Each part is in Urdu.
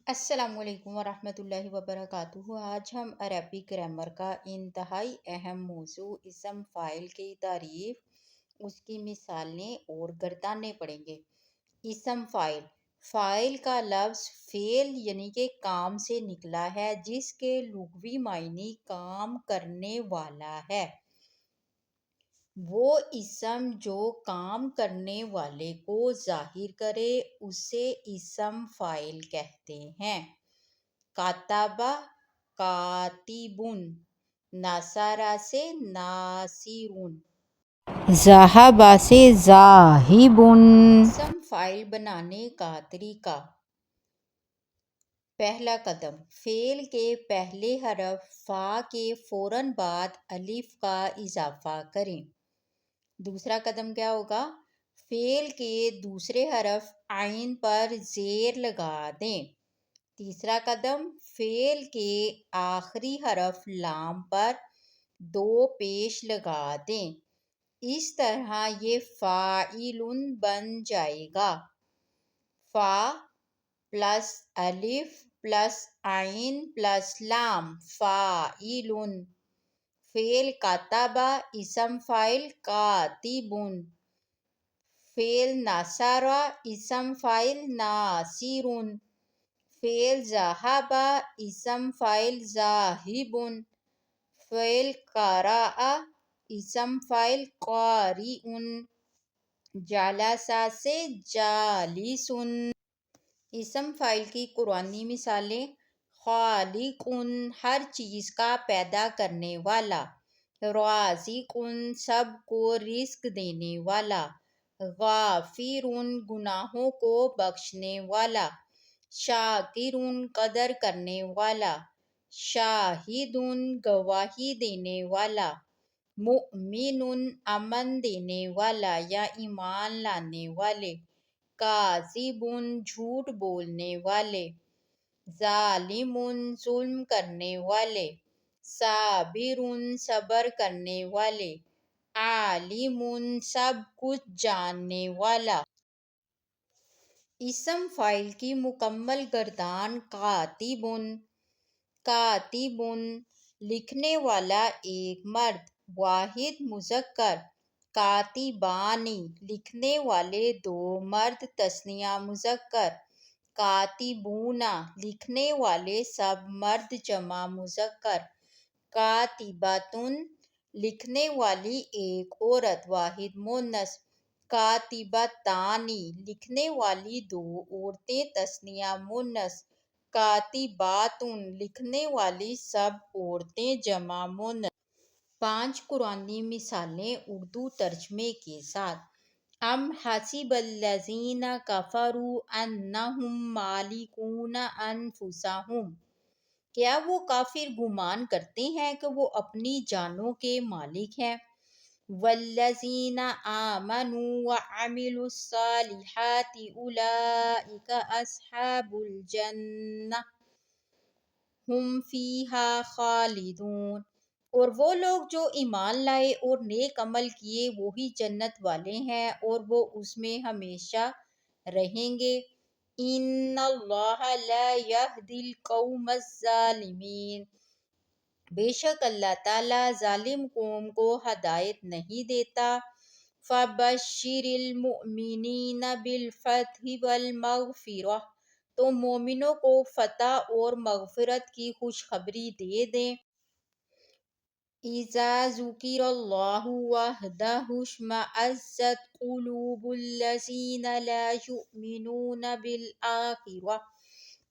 السلام علیکم ورحمۃ اللہ وبرکاتہ۔ آج ہم عربی گرامر کا انتہائی اہم موضوع اسم فاعل کی تعریف، اس کی مثالیں اور گردانے پڑھیں گے۔ اسم فاعل، فاعل کا لفظ فعل یعنی کہ کام سے نکلا ہے، جس کے لغوی معنی کام کرنے والا ہے۔ وہ اسم جو کام کرنے والے کو ظاہر کرے اسے اسم فاعل کہتے ہیں۔ کاتبہ کاتبٌ، نصرہ سے ناصرٌ، ذہبہ سے ذاہب۔ اسم فاعل بنانے کا طریقہ۔ پہلا قدم، فعل کے پہلے حرف فا کے فوراً بعد الف کا اضافہ کریں۔ دوسرا قدم کیا ہوگا؟ فعل کے دوسرے حرف عین پر زیر لگا دیں۔ تیسرا قدم، فعل کے آخری حرف لام پر دو پیش لگا دیں۔ اس طرح یہ فاعل بن جائے گا۔ فا پلس الف پلس عین پلس لام، فاعل۔ فعل کاتبہ، اسم فاعل کاتب۔ فعل نصرہ، اسم فاعل ناصر۔ فعل ذہبہ، اسم فاعل ذاہب۔ فعل قرأ، اسم فاعل قارئ۔ جلس سے جالس۔ اسم فاعل کی قرآنی مثالیں: خالق، ہر چیز کا پیدا کرنے والا۔ رازق، سب کو رزق دینے والا۔ غافر، گناہوں کو بخشنے والا۔ شاکر، قدر کرنے والا۔ شاہد، گواہی دینے والا۔ مؤمن، امن دینے والا یا ایمان لانے والے۔ کاذب، جھوٹ بولنے والے۔ ظالم، ظلم کرنے والے۔ صابر، صبر کرنے والے۔ عالم، سب کچھ جاننے والا۔ اسم فاعل کی مکمل گردان کاتب۔ کاتب، لکھنے والا ایک مرد، واحد مذکر۔ کاتبان، لکھنے والے دو مرد، تثنیہ مذکر۔ کاتبون، لکھنے والے سب مرد، جمع مذکر۔ کاتبۃ، لکھنے والی ایک عورت، واحد مؤنث۔ کاتبتان، لکھنے والی دو عورتیں، تثنیہ مؤنث۔ کاتبات، لکھنے والی سب عورتیں، جمع مؤنث۔ 5 قرآنی مثالیں اردو ترجمے کے ساتھ۔ ام حسب الذین کفروا انہم مالکون انفسہم، کیا وہ کافر گمان کرتے ہیں کہ وہ اپنی جانوں کے مالک ہیں؟ والذین آمنوا وعملوا الصالحات اولئک اصحاب الجنہ ہم فیہا خالدون، اور وہ لوگ جو ایمان لائے اور نیک عمل کیے وہی جنت والے ہیں اور وہ اس میں ہمیشہ رہیں گے۔ ان اللہ لا یہدی القوم الظالمین، بے شک اللہ تعالیٰ ظالم قوم کو ہدایت نہیں دیتا۔ فبشر المؤمنین بالفتح والمغفرہ، تو مومنوں کو فتح اور مغفرت کی خوشخبری دے دیں۔ اذا ذکر اللہ وحدہ اشمئزت قلوب الذین لا یؤمنون بالآخرہ،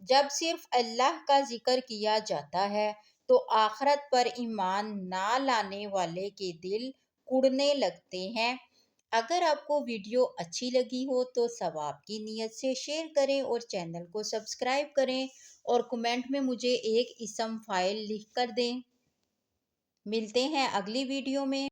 جب صرف اللہ کا ذکر کیا جاتا ہے تو آخرت پر ایمان نہ لانے والے کے دل کڑنے لگتے ہیں۔ اگر آپ کو ویڈیو اچھی لگی ہو تو ثواب کی نیت سے شیئر کریں اور چینل کو سبسکرائب کریں اور کمنٹ میں مجھے ایک اسم فاعل لکھ کر دیں۔ ملتے ہیں اگلی ویڈیو میں۔